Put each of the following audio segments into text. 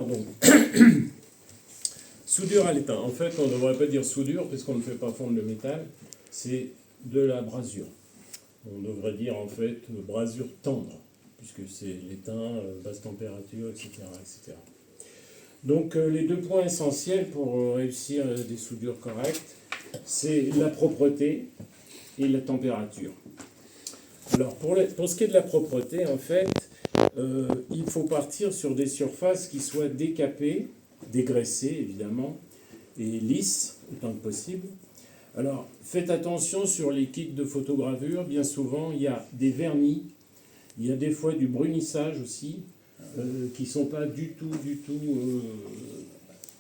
donc, soudure à l'étain. En fait, on ne devrait pas dire soudure, puisqu'on ne fait pas fondre le métal, c'est de la brasure. On devrait dire en fait brasure tendre, puisque c'est l'étain, basse température, etc. etc. Donc les deux points essentiels pour réussir des soudures correctes, c'est la propreté et la température. Alors pour ce qui est de la propreté, en fait, il faut partir sur des surfaces qui soient décapées, dégraissées évidemment, et lisses autant que possible. Alors faites attention sur les kits de photogravure, bien souvent il y a des vernis, il y a des fois du brunissage aussi, qui ne sont pas du tout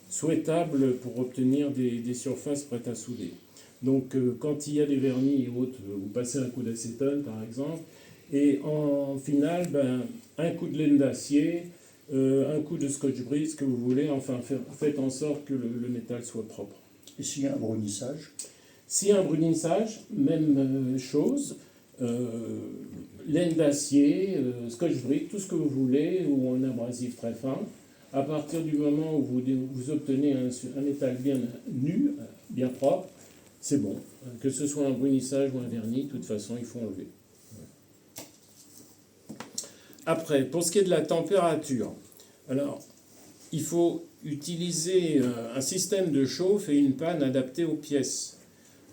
souhaitables pour obtenir des surfaces prêtes à souder. Donc quand il y a des vernis et autres, vous passez un coup d'acétone par exemple, et en finale, un coup de laine d'acier, un coup de scotch brise que vous voulez, enfin faites en sorte que le métal soit propre. Et s'il y a un brunissage? S'il y a un brunissage, même chose, laine d'acier, scotch brise, tout ce que vous voulez, ou un abrasif très fin. À partir du moment où vous obtenez un métal bien nu, bien propre, c'est bon. Que ce soit un brunissage ou un vernis, de toute façon, il faut enlever. Après, pour ce qui est de la température, alors, il faut utiliser un système de chauffe et une panne adaptée aux pièces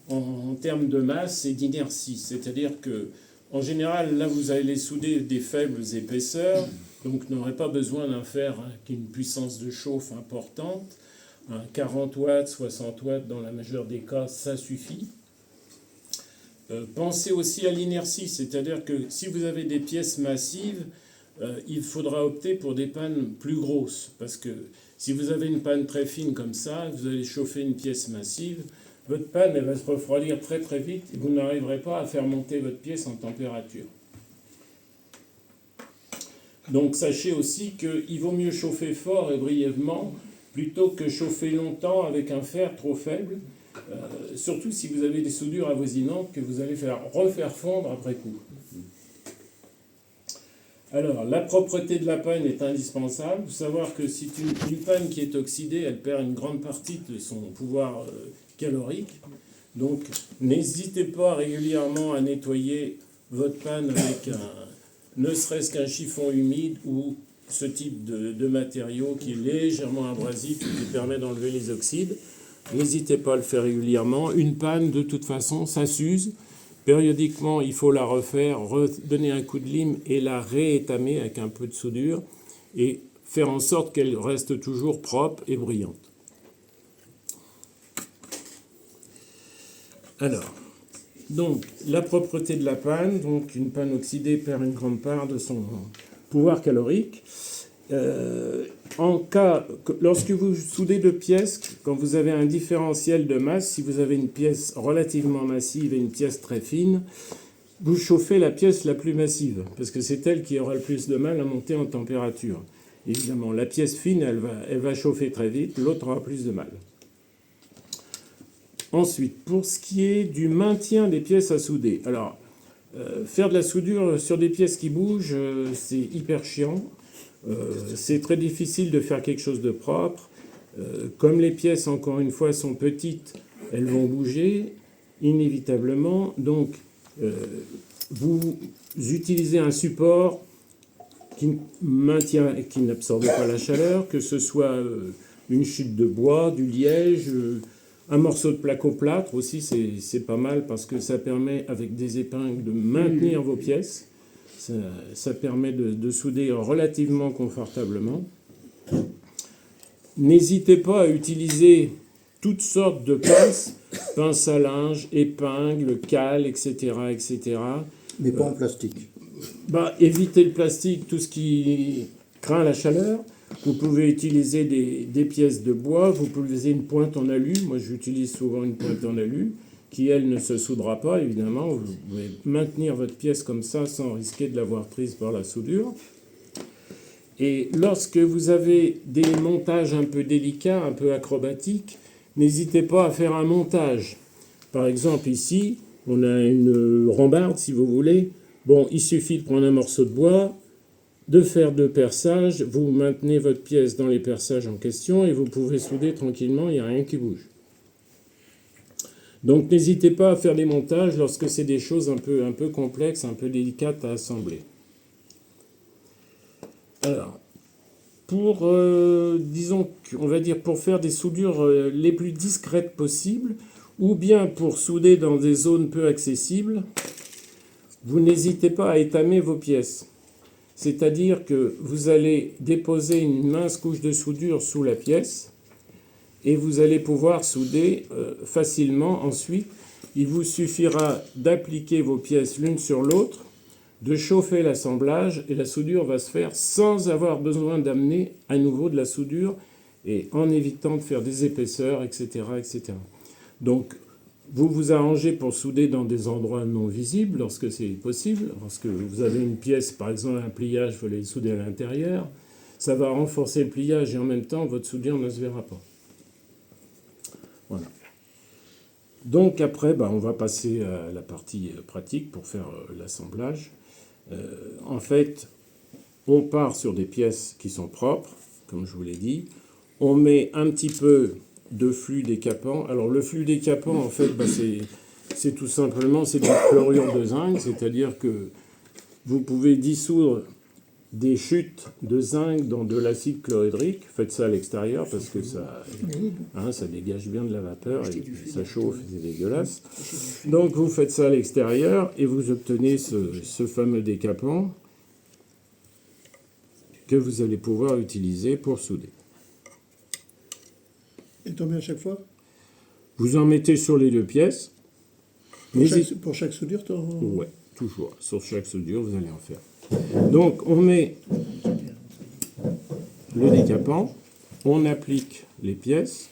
en termes de masse et d'inertie. C'est-à-dire que, en général, là, vous allez souder des faibles épaisseurs, donc vous n'aurez pas besoin d'un fer qui a une puissance de chauffe importante. 40 watts, 60 watts, dans la majeure des cas, ça suffit. Pensez aussi à l'inertie, c'est-à-dire que si vous avez des pièces massives, il faudra opter pour des pannes plus grosses, parce que si vous avez une panne très fine comme ça, vous allez chauffer une pièce massive, votre panne elle va se refroidir très très vite et vous n'arriverez pas à faire monter votre pièce en température. Donc sachez aussi qu'il vaut mieux chauffer fort et brièvement plutôt que chauffer longtemps avec un fer trop faible, surtout si vous avez des soudures avoisinantes que vous allez refaire fondre après coup. Alors, la propreté de la panne est indispensable. Il faut savoir que si une panne qui est oxydée, elle perd une grande partie de son pouvoir calorique. Donc, n'hésitez pas régulièrement à nettoyer votre panne avec ne serait-ce qu'un chiffon humide ou ce type de matériau qui est légèrement abrasif et qui permet d'enlever les oxydes. N'hésitez pas à le faire régulièrement. Une panne, de toute façon, ça s'use. Périodiquement, il faut la refaire, redonner un coup de lime et la réétamer avec un peu de soudure et faire en sorte qu'elle reste toujours propre et brillante. Alors, donc, la propreté de la panne, donc une panne oxydée perd une grande part de son pouvoir calorique. Lorsque vous soudez deux pièces, quand vous avez un différentiel de masse, si vous avez une pièce relativement massive et une pièce très fine, vous chauffez la pièce la plus massive, parce que c'est elle qui aura le plus de mal à monter en température. Évidemment, la pièce fine, elle va chauffer très vite, l'autre aura plus de mal. Ensuite, pour ce qui est du maintien des pièces à souder, alors, faire de la soudure sur des pièces qui bougent, c'est hyper chiant. C'est très difficile de faire quelque chose de propre. Comme les pièces, encore une fois, sont petites, elles vont bouger inévitablement. Donc, vous utilisez un support qui maintient et qui n'absorbe pas la chaleur, que ce soit une chute de bois, du liège, un morceau de placo-plâtre aussi, c'est pas mal parce que ça permet, avec des épingles, de maintenir vos pièces. Ça permet de souder relativement confortablement. N'hésitez pas à utiliser toutes sortes de pinces à linge, épingles, cales, etc. etc. Mais pas en plastique. Évitez le plastique, tout ce qui craint la chaleur. Vous pouvez utiliser des pièces de bois, vous pouvez utiliser une pointe en alu. Moi, j'utilise souvent une pointe en alu, qui, elle, ne se soudera pas, évidemment. Vous pouvez maintenir votre pièce comme ça sans risquer de l'avoir prise par la soudure. Et lorsque vous avez des montages un peu délicats, un peu acrobatiques, n'hésitez pas à faire un montage. Par exemple, ici, on a une rambarde, si vous voulez. Bon, il suffit de prendre un morceau de bois, de faire de perçage, vous maintenez votre pièce dans les perçages en question et vous pouvez souder tranquillement, il n'y a rien qui bouge. Donc n'hésitez pas à faire des montages lorsque c'est des choses un peu complexes, un peu délicates à assembler. Alors, disons, on va dire pour faire des soudures les plus discrètes possibles, ou bien pour souder dans des zones peu accessibles, vous n'hésitez pas à étamer vos pièces. C'est-à-dire que vous allez déposer une mince couche de soudure sous la pièce et vous allez pouvoir souder facilement. Ensuite, il vous suffira d'appliquer vos pièces l'une sur l'autre, de chauffer l'assemblage et la soudure va se faire sans avoir besoin d'amener à nouveau de la soudure et en évitant de faire des épaisseurs, etc., etc. Donc, vous vous arrangez pour souder dans des endroits non visibles lorsque c'est possible. Lorsque vous avez une pièce, par exemple un pliage, vous voulez le souder à l'intérieur, ça va renforcer le pliage et en même temps votre soudure ne se verra pas. Voilà. Donc après, on va passer à la partie pratique pour faire l'assemblage. En fait, on part sur des pièces qui sont propres, comme je vous l'ai dit. On met un petit peu de flux décapant. Alors le flux décapant, en fait, c'est tout simplement du chlorure de zinc, c'est-à-dire que vous pouvez dissoudre des chutes de zinc dans de l'acide chlorhydrique. Faites ça à l'extérieur parce que ça dégage bien de la vapeur et ça chauffe, c'est dégueulasse. Donc vous faites ça à l'extérieur et vous obtenez ce fameux décapant que vous allez pouvoir utiliser pour souder. Et combien à chaque fois? Vous en mettez sur les deux pièces. Pour chaque soudure, ouais, toujours. Sur chaque soudure, vous allez en faire. Donc, on met le décapant, on applique les pièces.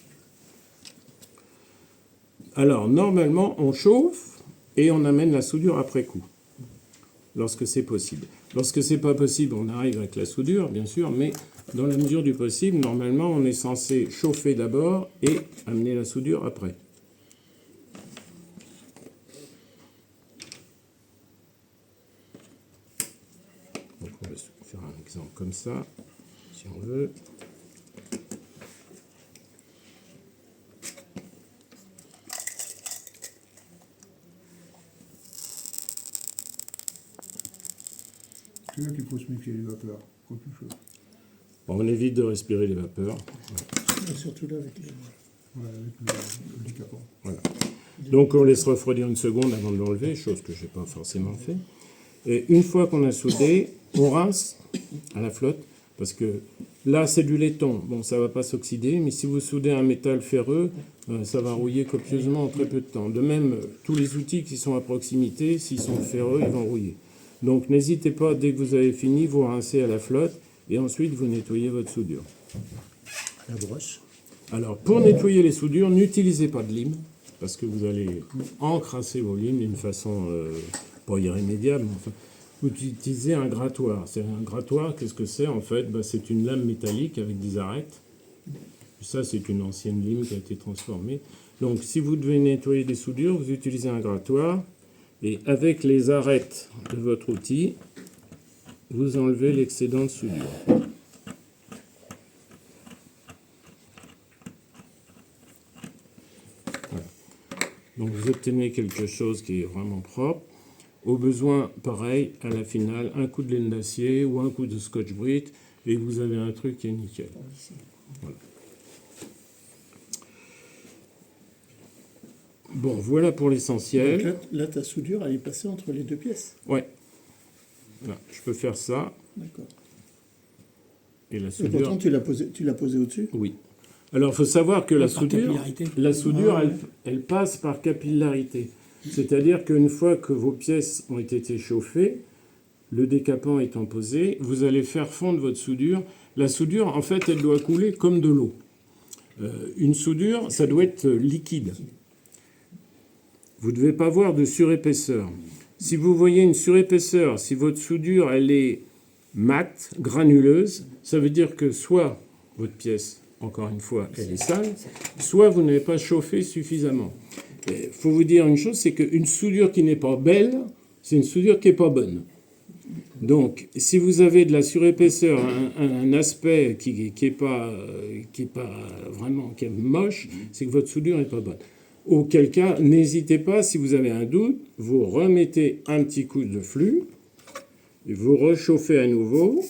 Alors, normalement, on chauffe et on amène la soudure après coup, lorsque c'est possible. Lorsque c'est pas possible, on arrive avec la soudure, bien sûr, mais dans la mesure du possible, normalement, on est censé chauffer d'abord et amener la soudure après. Donc, on va faire un exemple comme ça, si on veut. C'est là qu'il faut se méfier des vapeurs, quand tu chauffes. Bon, on évite de respirer les vapeurs. Et surtout là avec le décapant. Voilà. Donc on laisse refroidir une seconde avant de l'enlever, chose que je n'ai pas forcément fait. Et une fois qu'on a soudé, on rince à la flotte, parce que là c'est du laiton. Bon, ça ne va pas s'oxyder, mais si vous soudez un métal ferreux, ça va rouiller copieusement en très peu de temps. De même, tous les outils qui sont à proximité, s'ils sont ferreux, ils vont rouiller. Donc n'hésitez pas, dès que vous avez fini, vous rincez à la flotte, et ensuite vous nettoyez votre soudure. La brosse. Alors, pour nettoyer les soudures, n'utilisez pas de lime, parce que vous allez encrasser vos limes d'une façon pas irrémédiable. Enfin, vous utilisez un grattoir. C'est un grattoir, qu'est-ce que c'est en fait? C'est une lame métallique avec des arêtes. Ça, c'est une ancienne lime qui a été transformée. Donc, si vous devez nettoyer des soudures, vous utilisez un grattoir. Et avec les arêtes de votre outil, vous enlevez l'excédent de soudure. Voilà. Donc vous obtenez quelque chose qui est vraiment propre. Au besoin, pareil, à la finale, un coup de laine d'acier ou un coup de scotch-brite et vous avez un truc qui est nickel. Voilà. Bon, voilà pour l'essentiel. Là, ta soudure, elle est passée entre les deux pièces. Ouais. Voilà, je peux faire ça. D'accord. Et la Et soudure... pourtant, tu l'as posée au-dessus? Oui. Alors, il faut savoir que la soudure, Ah. elle passe par capillarité. C'est-à-dire qu'une fois que vos pièces ont été chauffées, le décapant étant posé, vous allez faire fondre votre soudure. La soudure, en fait, elle doit couler comme de l'eau. Une soudure, ça doit être liquide. Vous ne devez pas voir de surépaisseur. Si vous voyez une surépaisseur, si votre soudure, elle est mate, granuleuse, ça veut dire que soit votre pièce, encore une fois, elle est sale, soit vous n'avez pas chauffé suffisamment. Il faut vous dire une chose, c'est qu'une soudure qui n'est pas belle, c'est une soudure qui n'est pas bonne. Donc, si vous avez de la surépaisseur, un aspect qui est pas vraiment qui est moche, c'est que votre soudure n'est pas bonne. Auquel cas, n'hésitez pas, si vous avez un doute, vous remettez un petit coup de flux, vous rechauffez à nouveau,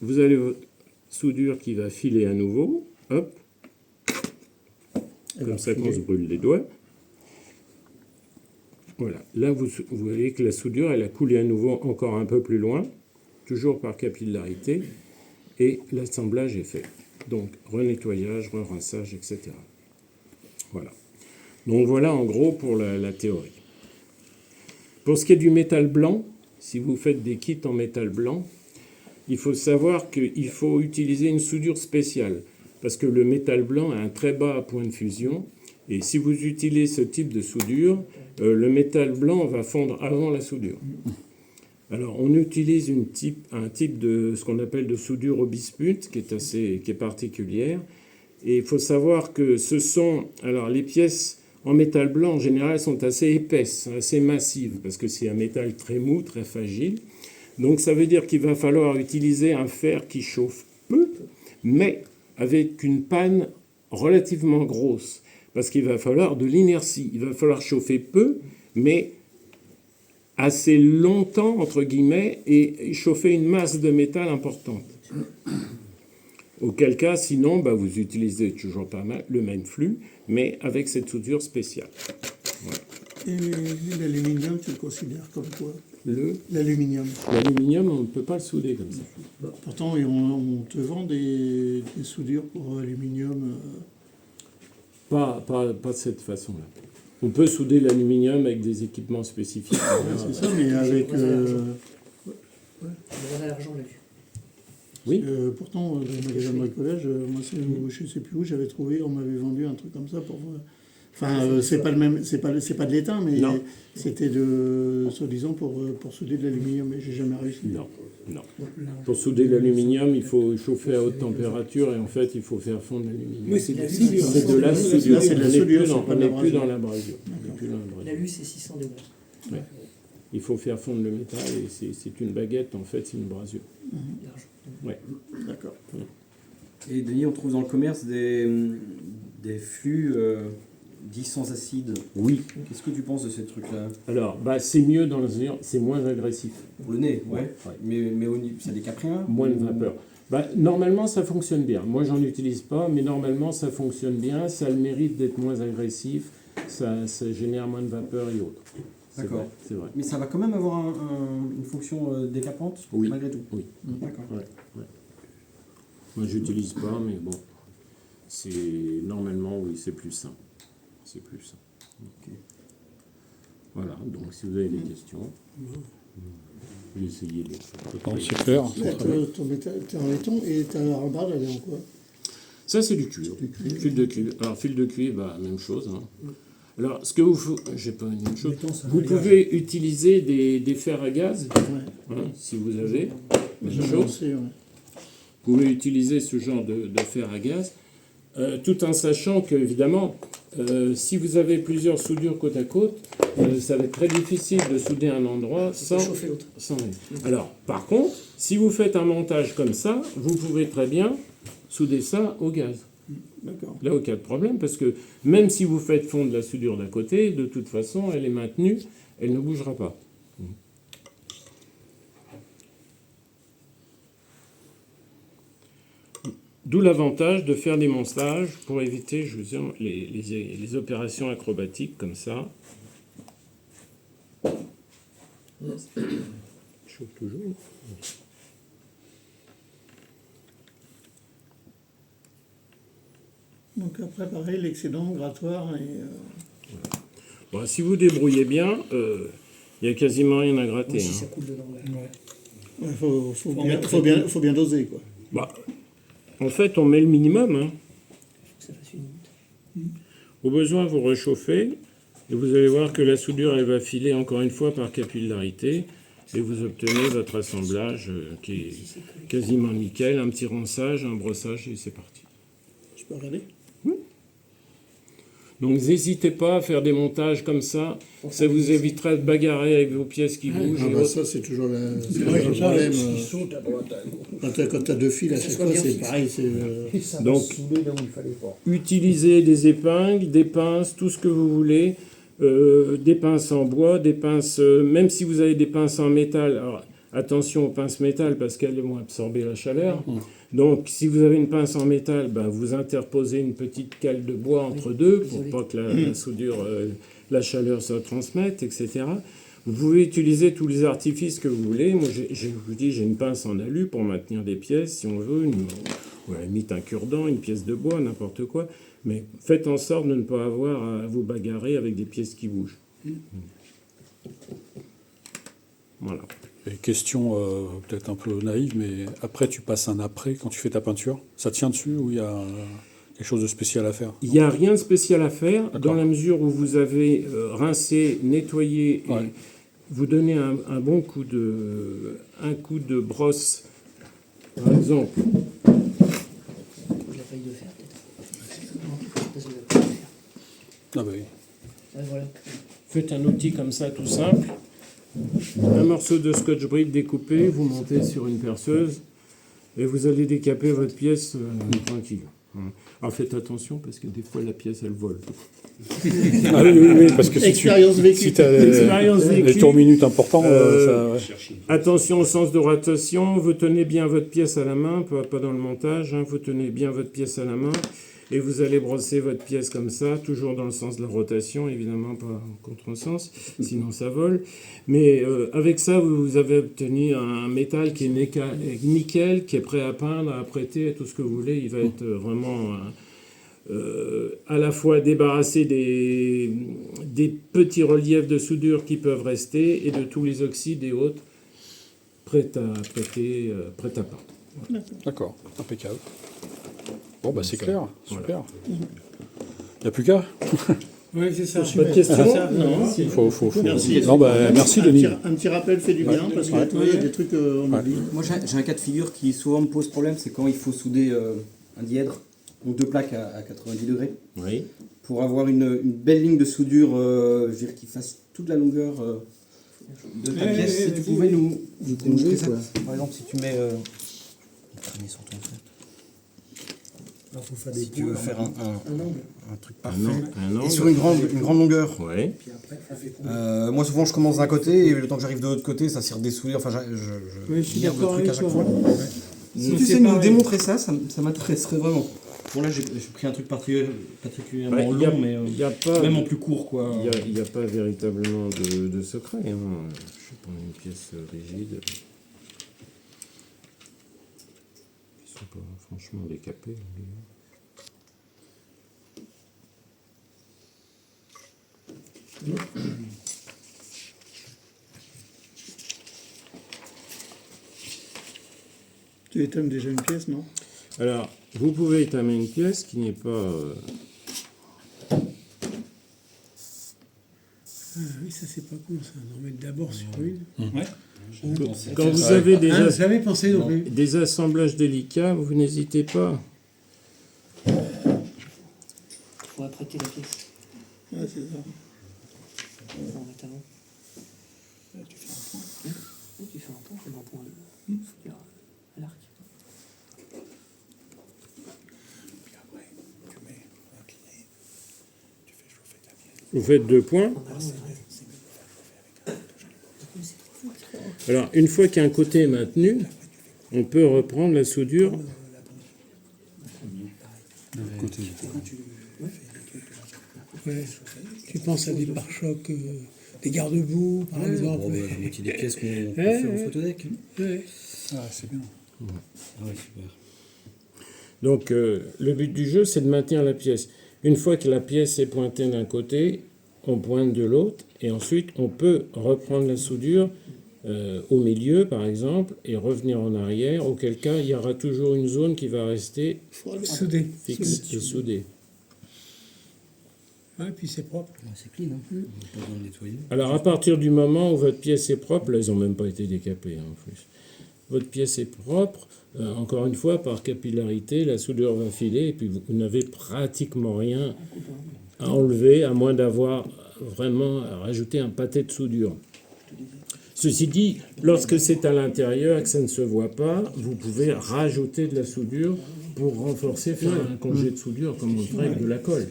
vous avez votre soudure qui va filer à nouveau, hop, comme ça qu'on se brûle les doigts. Voilà, là vous voyez que la soudure, elle a coulé à nouveau encore un peu plus loin, toujours par capillarité, et l'assemblage est fait. Donc, renettoyage, re-rinçage, etc. Voilà. Donc voilà en gros pour la théorie. Pour ce qui est du métal blanc, si vous faites des kits en métal blanc, il faut savoir qu'il faut utiliser une soudure spéciale, parce que le métal blanc a un très bas point de fusion, et si vous utilisez ce type de soudure, le métal blanc va fondre avant la soudure. Alors, on utilise un type de ce qu'on appelle de soudure au bismuth, qui est particulière. Et il faut savoir que alors les pièces en métal blanc, en général, sont assez épaisses, assez massives, parce que c'est un métal très mou, très fragile. Donc, ça veut dire qu'il va falloir utiliser un fer qui chauffe peu, mais avec une panne relativement grosse. Parce qu'il va falloir de l'inertie. Il va falloir chauffer peu, mais assez longtemps, entre guillemets, et chauffer une masse de métal importante. Auquel cas, sinon, vous utilisez toujours pas mal le même flux, mais avec cette soudure spéciale. Voilà. Et l'aluminium, tu le considères comme quoi? L'aluminium, on ne peut pas le souder comme ça. Pourtant, on te vend des soudures pour aluminium. Pas de cette façon-là. On peut souder l'aluminium avec des équipements spécifiques. C'est ça, mais avec... l'argent là-dessus. Oui. Pourtant, dans le magasin de bricolage, moi, je ne sais plus où, j'avais trouvé, on m'avait vendu un truc comme ça pour... Enfin, c'est pas le même, c'est pas de l'étain, mais non. C'était soi-disant pour souder de l'aluminium, mais j'ai jamais réussi. Non. Pour souder l'aluminium, il faut chauffer à haute température et en fait, il faut faire fondre l'aluminium. Oui, c'est de la soudure. C'est de la soudure. C'est de la soudure, On n'est plus dans la brasure. L'alu, c'est 600 degrés. Ouais. Il faut faire fondre le métal et c'est une baguette, en fait, c'est une brasure. Ouais. D'accord. Et Denis, on trouve dans le commerce des flux dits sans acide. Oui. Qu'est-ce que tu penses de ces trucs-là? Alors, c'est mieux dans la mesure, c'est moins agressif. Pour le nez, ouais. Ouais. Mais ça décaprit rien? Moins de vapeur. Normalement, ça fonctionne bien. Moi, j'en utilise pas, mais normalement, ça fonctionne bien. Ça a le mérite d'être moins agressif. Ça génère moins de vapeur et autres. D'accord. C'est vrai. Mais ça va quand même avoir une fonction décapante, oui. Malgré tout? Oui. D'accord. Ouais. Moi, j'utilise pas, mais bon. Normalement, oui, c'est plus sain. C'est plus sain. Okay. Voilà, donc si vous avez des questions, j'ai essayé de... Super. Ton métal, t'es en laiton et ta rambarde, elle est en quoi? Ça, c'est du cuivre. Fil de cuivre. Alors, fil de cuivre, même chose. Hein. Alors, ce que j'ai pas une même chose. Vous pouvez utiliser des fers à gaz, si vous avez. Même chose. Vous pouvez utiliser ce genre de fer à gaz, tout en sachant que, évidemment, si vous avez plusieurs soudures côte à côte, ça va être très difficile de souder un endroit sans chauffer l'autre. Alors, par contre, si vous faites un montage comme ça, vous pouvez très bien souder ça au gaz. D'accord. Là, aucun problème, parce que même si vous faites fondre la soudure d'un côté, de toute façon, elle est maintenue, elle ne bougera pas. D'où l'avantage de faire des montages pour éviter, je veux dire, les opérations acrobatiques comme ça. Je chauffe toujours. Donc après, pareil, l'excédent grattoir et... Bon, si vous débrouillez bien, il n'y a quasiment rien à gratter. Si ça coule dedans. Ouais, faut bien doser, quoi. En fait, on met le minimum. Hein. Ça fasse une minute. Au besoin, vous réchauffez et vous allez voir que la soudure, elle va filer encore une fois par capillarité et vous obtenez votre assemblage qui est quasiment nickel. Un petit ronçage, un brossage et c'est parti. Je peux regarder? Donc n'hésitez pas à faire des montages comme ça. Ça vous évitera de bagarrer avec vos pièces qui bougent. Ah et bah autres. ça, c'est toujours le Ouais, problème. il saute à droite à gauche. Quand t'as deux fils à Que ça chaque soit fois, bien c'est fixe. pareil. Et ça va Donc- se souder là où il fallait pas. Utilisez des épingles, des pinces, tout ce que vous voulez. Des pinces en bois, des pinces, même si vous avez des pinces en métal. Alors, attention aux pinces métal parce qu'elles vont absorber la chaleur. Donc, si vous avez une pince en métal, ben, vous interposez une petite cale de bois entre deux pour isolé. pas que la soudure, la chaleur se transmette, etc. Vous pouvez utiliser tous les artifices que vous voulez. Moi, je vous dis, j'ai une pince en alu pour maintenir des pièces, si on veut, ou à la limite un cure-dent, une pièce de bois, n'importe quoi. Mais faites en sorte de ne pas avoir à vous bagarrer avec des pièces qui bougent. Voilà. Et question peut-être un peu naïve, mais après tu passes un après quand tu fais ta peinture. Ça tient dessus ou il y a quelque chose de spécial à faire? Il n'y a rien de spécial à faire D'accord. dans la mesure où vous avez rincé, nettoyé, et Ouais. vous donnez un bon coup de brosse, par exemple. De la paille de fer, peut-être. Non, parce que la paille de fer. Ah bah oui. Ouais, voilà. Faites un outil comme ça tout simple. Un morceau de scotch brite découpé, vous montez sur une perceuse et vous allez décaper votre pièce tranquille. Alors faites attention parce que des fois la pièce elle vole. Ah oui, parce que si tu Expérience vécue. si as Expérience vécue. les tours minutes importants, ça, ouais. Attention au sens de rotation, vous tenez bien votre pièce à la main, pas dans le montage, hein, vous tenez bien votre pièce à la main et vous allez brosser votre pièce comme ça, toujours dans le sens de la rotation, évidemment pas en contresens, sinon ça vole. Mais avec ça, vous avez obtenu un métal qui est nickel, qui est prêt à peindre, à prêter, tout ce que vous voulez. Il va être vraiment à la fois débarrassé des petits reliefs de soudure qui peuvent rester et de tous les oxydes et autres, prêt à prêter, prêt à peindre. D'accord, impeccable. Bon bah c'est clair, super. Il n'y a plus qu'à. Oui, c'est ça. Pas de questions? Non. Faut. Merci. Non bah merci Denis. Un petit rappel fait du bien, parce que tu vois, il y a des trucs on Ouais. oublie. Moi j'ai un cas de figure qui souvent me pose problème, c'est quand il faut souder un dièdre, donc deux plaques à 90 degrés, Oui. pour avoir une belle ligne de soudure, je veux dire, qui fasse toute la longueur de ta Ouais, pièce. ouais, Si tu ouais, pouvais nous congé, montrer ça. quoi. Par exemple, si tu mets... traîner sur ton fait. Alors, faut faire Si tu veux faire un truc parfait. Un angle. Et sur une grande longueur. Ouais. Puis après, on fait combien Moi souvent je commence d'un côté et le temps que j'arrive de l'autre côté ça s'est redessoudé. Enfin Oui, je suis merde le d'accord truc à avec chaque toi. fois. Ouais. Si Nous, tu c'est sais nous pareil. démontrer ça, ça m'intéresserait vraiment. Bon là j'ai pris un truc particulièrement Ouais, long mais Il n'y a pas. même en plus court quoi. Il n'y a pas véritablement de secret. Hein. Je vais prendre une pièce rigide. Ils sont pas franchement décapés. Tu étonnes déjà une pièce, non? Alors, vous pouvez étamer une pièce qui n'est pas. Ah, oui, ça c'est pas con ça, d'en mettre d'abord sur une. Quand vous avez Ah, j'avais pensé non plus. des assemblages délicats, vous n'hésitez pas. Il faut apprêter la pièce. Ouais, c'est ça. On va en mettre avant. Tu fais un point. Oui, tu fais un point, je mets un point à l'arc. Puis après, tu mets incliné, tu fais chauffer ta pièce. Vous faites 2 points. Alors, une fois qu'un côté est maintenu, on peut reprendre la soudure. Ouais. Tu penses à des pare-chocs, des garde-boue, par exemple. la moitié des pièces qu'on Ouais, fait en ouais. photodeck. Ouais. Ah c'est bien. Ouais, super. Donc, le but du jeu, c'est de maintenir la pièce. Une fois que la pièce est pointée d'un côté, on pointe de l'autre, et ensuite, on peut reprendre la soudure au milieu, par exemple, et revenir en arrière, auquel cas, il y aura toujours une zone qui va rester Soudé. fixe et soudée. Ouais, puis c'est propre. C'est clean, hein. On n'a pas besoin de nettoyer. Alors, à partir du moment où votre pièce est propre, là, ils n'ont même pas été décapés, hein, en plus. Votre pièce est propre, encore une fois, par capillarité, la soudure va filer, et puis vous n'avez pratiquement rien à enlever, à moins d'avoir vraiment à rajouter un pâté de soudure. Ceci dit, lorsque c'est à l'intérieur et que ça ne se voit pas, vous pouvez rajouter de la soudure pour renforcer, faire un congé de soudure comme on ferait avec de la colle.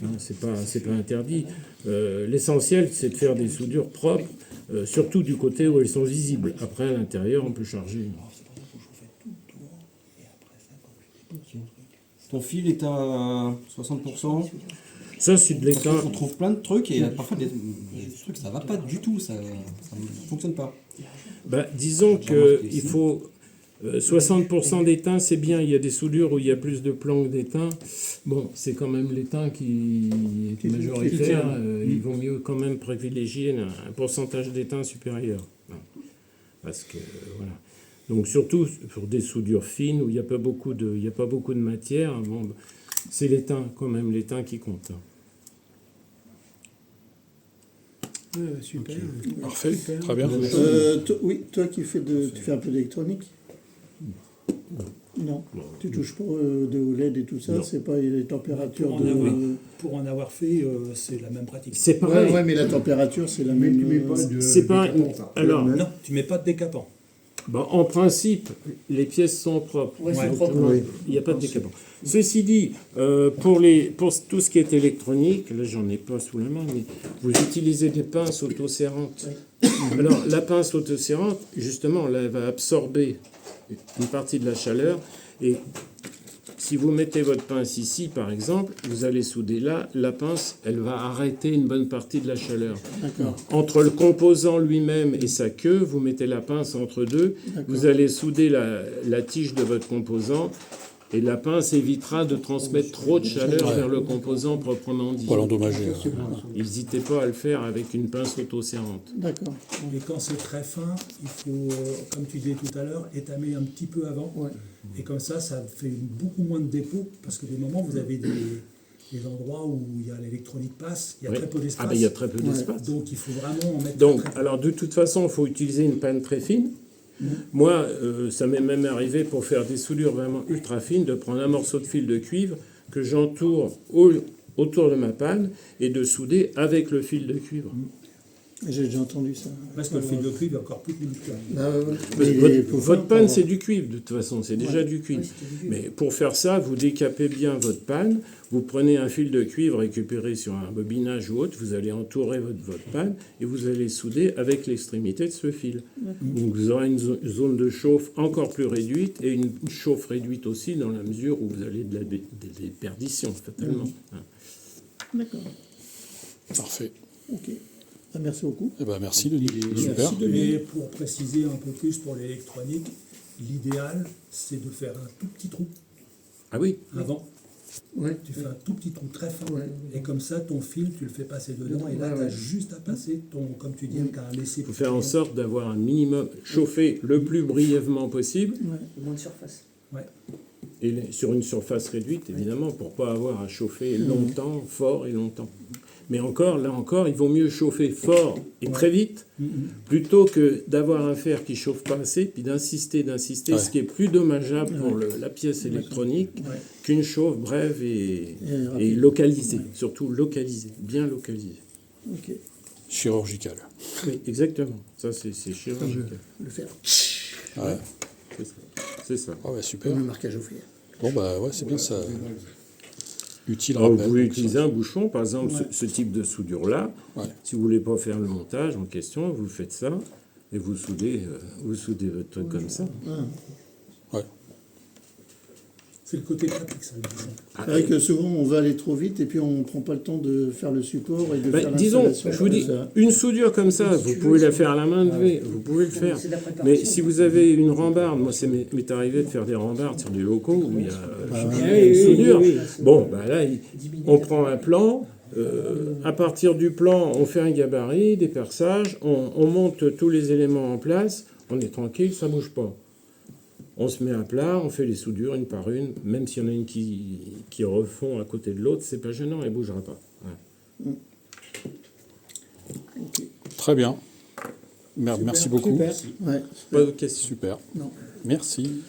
Hein, c'est pas interdit. L'essentiel, c'est de faire des soudures propres, surtout du côté où elles sont visibles. Après, à l'intérieur, on peut charger. Ton fil est à 60%. Ça, c'est de l'étain. On trouve plein de trucs et parfois des trucs ça va pas du tout, ça ne fonctionne pas. Ben, disons qu'il faut 60% d'étain, c'est bien. Il y a des soudures où il y a plus de plomb que d'étain. Bon, c'est quand même l'étain qui est majoritaire. Il vaut mieux quand même privilégier un pourcentage d'étain supérieur. Parce que voilà. Donc surtout pour des soudures fines où il n'y a pas beaucoup de matière, bon, c'est l'étain quand même, l'étain qui compte. Super. Parfait, très bien. Oui, toi qui fais tu fais un peu d'électronique. Non, tu touches pas de LED et tout ça, Non. c'est pas les températures Pour en avoir fait, c'est la même pratique. C'est pareil. Ouais, mais la température c'est la même. C'est pas. Alors, Non, tu mets pas de décapant. bon, en principe, les pièces sont propres. Ouais, c'est Ouais. propre. Il n'y a pas de décapant. Ceci dit, pour tout ce qui est électronique, là j'en ai pas sous la main, mais vous utilisez des pinces autoserrantes. Alors la pince autoserrante, justement, là, elle va absorber une partie de la chaleur. Et si vous mettez votre pince ici, par exemple, vous allez souder là, la pince, elle va arrêter une bonne partie de la chaleur. D'accord. Entre le composant lui-même et sa queue, vous mettez la pince entre deux, vous allez souder la tige de votre composant, et la pince évitera de transmettre trop de chaleur vers le composant proprement dit. Pas l'endommager. N'hésitez pas à le faire avec une pince autoserrante. D'accord. Et quand c'est très fin, il faut, comme tu disais tout à l'heure, étamer un petit peu avant. Ouais. Et comme ça fait beaucoup moins de dépôts, parce que des moments, vous avez des endroits où il y a l'électronique passe, il y a Oui. très peu d'espace. Ah ben il y a très peu d'espace. Donc il faut vraiment en mettre Donc, très peu. alors de toute façon, il faut utiliser une panne très fine. Moi, ça m'est même arrivé pour faire des soudures vraiment ultra fines, de prendre un morceau de fil de cuivre que j'entoure autour de ma panne et de souder avec le fil de cuivre. J'ai déjà entendu ça. Parce que le fil de cuivre est encore plus conducteur. Votre panne, c'est du cuivre, de toute façon, c'est déjà du cuivre. Mais pour faire ça, vous décapez bien votre panne, vous prenez un fil de cuivre récupéré sur un bobinage ou autre, vous allez entourer votre panne et vous allez souder avec l'extrémité de ce fil. Donc vous aurez une zone de chauffe encore plus réduite et une chauffe réduite aussi dans la mesure où vous avez des perditions, fatalement. D'accord. Parfait. Ok. Ah, merci beaucoup. Eh ben, merci Denis. Super. Merci. Et pour préciser un peu plus pour l'électronique, l'idéal, c'est de faire un tout petit trou Ah oui, avant. Ouais. Tu fais un tout petit trou très fin. Ouais. Et comme ça, ton fil, tu le fais passer dedans. Et là, Ouais, tu as ouais. juste à passer ton, comme tu dis, avec un laisser. il faut faire en sorte d'avoir un minimum, chauffer le plus brièvement possible, Moins de surface. Ouais. et sur une surface réduite, évidemment, pour pas avoir à chauffer longtemps, fort et longtemps. Mais là encore, il vaut mieux chauffer fort et très vite, plutôt que d'avoir un fer qui chauffe pas assez, puis d'insister, ce qui est plus dommageable pour la pièce électronique qu'une chauffe brève et localisée, surtout localisée, bien localisée. Ok. Chirurgical. Oui, exactement. Ça, c'est chirurgical. Le faire. Ouais. C'est ça. Ah ouais, super. Le marquage au fer. Bon, bah ouais, c'est bien ça. Utile Alors, rappel. vous pouvez donc, utiliser un bouchon, par exemple, ce type de soudure-là. Ouais. Si vous voulez pas faire le montage en question, vous faites ça et vous soudez votre truc comme ça. Ouais. C'est le côté pratique, ça. le bouchon. C'est vrai que souvent on va aller trop vite et puis on prend pas le temps de faire le support et de faire Disons, l'installation. je vous dis, Ça. une soudure comme ça, vous pouvez la faire à la main levée, vous pouvez le faire. C'est de la préparation. Mais si vous avez une rambarde, moi, m'est arrivé de faire des rambardes sur des locaux où il y a une soudure. Bon, bah là, on prend un plan. À partir du plan, on fait un gabarit, des perçages, on monte tous les éléments en place, on est tranquille, ça bouge pas. On se met à plat, on fait les soudures une par une, même s'il y en a une qui refond à côté de l'autre, c'est pas gênant, elle bougera pas. Ouais. Très bien. Merci beaucoup. Super. Ouais. Pas de questions. Super. Non. Merci.